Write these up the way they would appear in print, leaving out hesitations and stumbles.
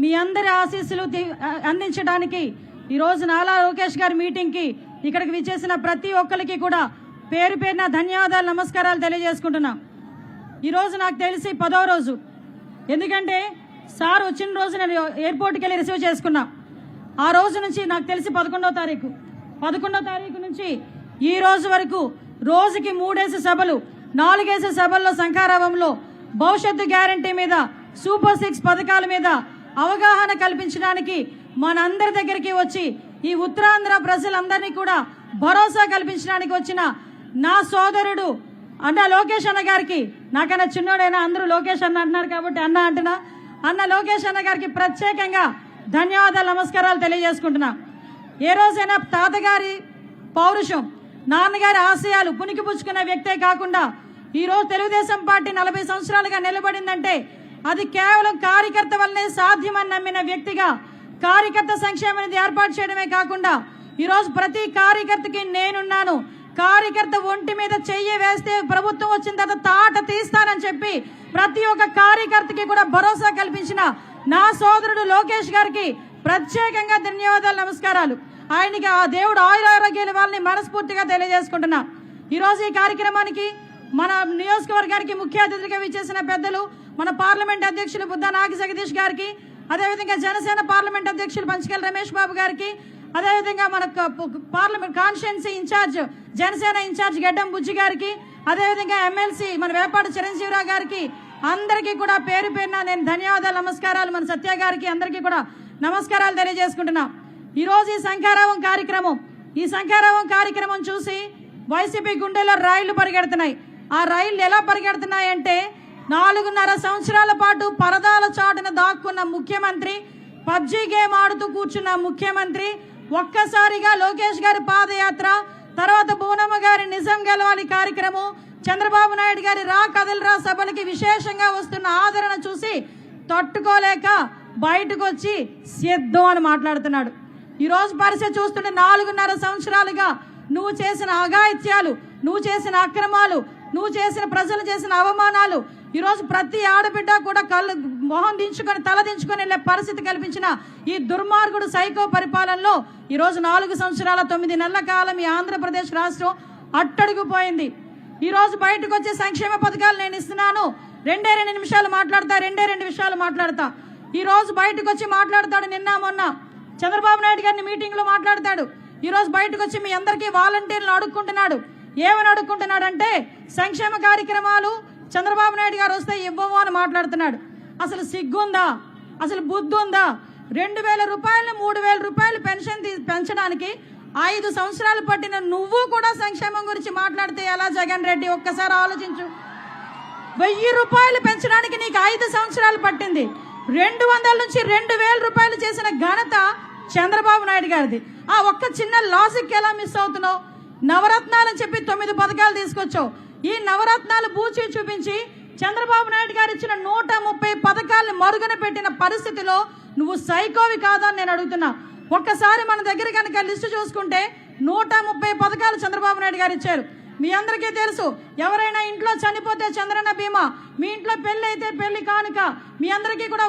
మీ అందరి ఆశీస్సులు అందించడానికి ఈరోజు నాలా లోకేష్ గారి మీటింగ్కి ఇక్కడికి విచ్చేసిన ప్రతి ఒక్కరికి కూడా పేరు పేరున ధన్యవాదాలు నమస్కారాలు తెలియజేసుకుంటున్నా. ఈరోజు నాకు తెలిసి 10వ రోజు, ఎందుకంటే సార్ వచ్చిన రోజు నేను ఎయిర్పోర్ట్కి వెళ్ళి రిసీవ్ చేసుకున్నా. ఆ రోజు నుంచి నాకు తెలిసి 11వ తారీఖు నుంచి ఈ రోజు వరకు రోజుకి 3 సభలు 4 సభల్లో శంఖారావంలో భవిష్యత్తు గ్యారంటీ మీద, సూపర్ 6 పథకాల మీద అవగాహన కల్పించడానికి మనందరి దగ్గరికి వచ్చి ఈ ఉత్తరాంధ్ర ప్రజలందరినీ కూడా భరోసా కల్పించడానికి వచ్చిన నా సోదరుడు అన్న లోకేష్ అన్న గారికి, నాకన్నా చిన్నోడైనా అందరూ లోకేష్ అన్న అంటున్నారు కాబట్టి అన్న అంటున్నా, అన్న లోకేష్ అన్న గారికి ప్రత్యేకంగా ధన్యవాదాలు నమస్కారాలు తెలియజేసుకుంటున్నా. ఏ రోజైనా తాతగారి పౌరుషం, నాన్నగారి ఆశయాలు పుణికిపుచ్చుకున్న వ్యక్తే కాకుండా ఈరోజు తెలుగుదేశం పార్టీ 40 సంవత్సరాలుగా నిలబడిందంటే అది కేవలం కార్యకర్త వల్లనే సాధ్యమని నమ్మిన వ్యక్తిగా కార్యకర్త సంక్షేమ నిధి ఏర్పాటు చేయడమే కాకుండా ఈరోజు ప్రతి కార్యకర్తకి నేనున్నాను, కార్యకర్త ఒంటి మీద చెయ్యి వేస్తే ప్రభుత్వం వచ్చిన తర్వాత తాట తీస్తానని చెప్పి ప్రతి ఒక్క కార్యకర్తకి కూడా భరోసా కల్పించిన నా సోదరుడు లోకేష్ గారికి ప్రత్యేకంగా ధన్యవాదాలు నమస్కారాలు. ఆయనకి ఆ దేవుడు ఆయురారోగ్యాల వాళ్ళని మనస్ఫూర్తిగా తెలియజేసుకుంటున్నా. ఈరోజు ఈ కార్యక్రమానికి మన నియోజకవర్గానికి ముఖ్య అతిథిగా విచ్చేసిన పెద్దలు మన పార్లమెంట్ అధ్యక్షులు బుద్ధా నాగి జగదీష్ గారికి, అదేవిధంగా జనసేన పార్లమెంట్ అధ్యక్షులు పంచకల్ రమేష్ బాబు గారికి, అదేవిధంగా మన parliament constituency incharge Janasena incharge Gaddam Bujji గారికి, అదేవిధంగా ఎమ్మెల్సీ మన వేపాడు చిరంజీవిరావు గారికి అందరికీ కూడా పేరు పేరున నేను ధన్యవాదాలు నమస్కారాలు, మన సత్య గారికి అందరికీ కూడా నమస్కారాలు తెలియజేసుకుంటున్నా. ఈరోజు ఈ శంఖారావం కార్యక్రమం చూసి వైసీపీ గుండెల్లో రైళ్లు పరిగెడుతున్నాయి. ఆ రైళ్లు ఎలా పరిగెడుతున్నాయంటే 4.5 సంవత్సరాల పాటు పరదాల చాటున దాక్కున్న ముఖ్యమంత్రి, పబ్జీ గేమ్ ఆడుతూ కూర్చున్న ముఖ్యమంత్రి ఒక్కసారిగా లోకేష్ గారి పాదయాత్ర, తర్వాత బూనమ్మ గారి నిజం గెలవాలి కార్యక్రమం, చంద్రబాబు నాయుడు గారి రా కదలరా సభలకి విశేషంగా వస్తున్న ఆదరణ చూసి తట్టుకోలేక బయటకు వచ్చి సిద్ధం అని మాట్లాడుతున్నాడు. ఈరోజు పరిస్థితి చూస్తుంటే 4.5 సంవత్సరాలుగా నువ్వు చేసిన అఘాయిత్యాలు, నువ్వు చేసిన అక్రమాలు, నువ్వు చేసిన ప్రజలు చేసిన అవమానాలు ఈరోజు ప్రతి ఆడబిడ్డ కూడా మొహం దించుకొని తల దించుకొని వెళ్ళే పరిస్థితి కల్పించిన ఈ దుర్మార్గుడు సైకో పరిపాలనలో ఈరోజు 4 సంవత్సరాల 9 నెలల కాలం ఈ ఆంధ్రప్రదేశ్ రాష్ట్రం అట్టడుగుపోయింది. ఈరోజు బయటకు వచ్చే సంక్షేమ పథకాలు నేను ఇస్తున్నాను, 2 నిమిషాలు మాట్లాడతా, 2 విషయాలు మాట్లాడతా. ఈరోజు బయటకు వచ్చి మాట్లాడతాడు. నిన్న మొన్న చంద్రబాబు నాయుడు గారిని మీటింగ్ లో మాట్లాడతాడు. ఈరోజు బయటకు వచ్చి మీ అందరికీ వాలంటీర్లు అడుక్కుంటున్నాడు. ఏమని అడుక్కుంటున్నాడంటే సంక్షేమ కార్యక్రమాలు చంద్రబాబు నాయుడు గారు వస్తే ఇవ్వము అని మాట్లాడుతున్నాడు. అసలు సిగ్గుందా? అసలు బుద్ధి ఉందా? 2,000 రూపాయలు 3,000 రూపాయలు పెన్షన్ పెంచడానికి 5 సంవత్సరాలు పట్టిన నువ్వు కూడా సంక్షేమం గురించి మాట్లాడితే ఎలా జగన్ రెడ్డి? ఒక్కసారి ఆలోచించు. 1000 రూపాయలు పెంచడానికి నీకు 5 సంవత్సరాలు పట్టింది. 200 నుంచి 2,000 రూపాయలు చేసిన ఘనత చంద్రబాబు నాయుడు గారిది. ఆ ఒక్క చిన్న లాజిక్ ఎలా మిస్ అవుతున్నావు? నవరత్నాలని చెప్పి 9 పథకాలు తీసుకొచ్చావు. ఈ నవరత్నాలు బూచి చూపించి చంద్రబాబు నాయుడు గారు ఇచ్చిన 130 పథకాలను మరుగున పెట్టిన పరిస్థితిలో నువ్వు సైకోవి కాదా అని నేను అడుగుతున్నా. ఒక్కసారి మన దగ్గర కనుక లిస్టు చూసుకుంటే 130 పథకాలు చంద్రబాబు నాయుడు గారు ఇచ్చారు. మీ అందరికీ తెలుసు, ఎవరైనా ఇంట్లో చనిపోతే చంద్రన్న బీమా, మీ ఇంట్లో పెళ్లి అయితే పెళ్లి కానుక, మీ అందరికీ కూడా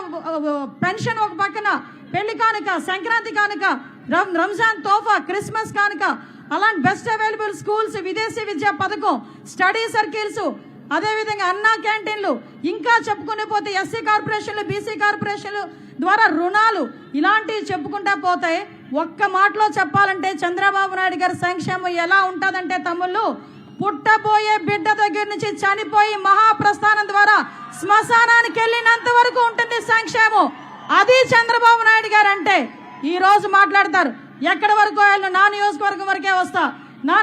పెన్షన్ ఒక పక్కన, పెళ్లి కానుక, సంక్రాంతి కానుక, రంజాన్ తోఫా, క్రిస్మస్ కానుక, అలాంటి బెస్ట్ అవైలబుల్ స్కూల్స్, విదేశీ విద్యా పథకం, స్టడీ సర్కిల్స్, అదేవిధంగా అన్నా క్యాంటీన్లు, ఇంకా చెప్పుకునే పోతే ఎస్సీ కార్పొరేషన్లు, బీసీ కార్పొరేషన్లు ద్వారా రుణాలు, ఇలాంటివి చెప్పుకుంటా పోతే ఒక్క మాటలో చెప్పాలంటే చంద్రబాబు నాయుడు గారి సంక్షేమం ఎలా ఉంటుందంటే తమ్ముళ్ళు, పుట్టబోయే బిడ్డ దగ్గర నుంచి చనిపోయి మహాప్రస్థానం ద్వారా శ్మశానానికి వెళ్ళినంత వరకు ఉంటుంది సంక్షేమం. అది చంద్రబాబు నాయుడు గారు అంటే. ఈ రోజు మాట్లాడతారు ఎక్కడి వరకు నా నియోజకవర్గం వరకే వస్తా, నా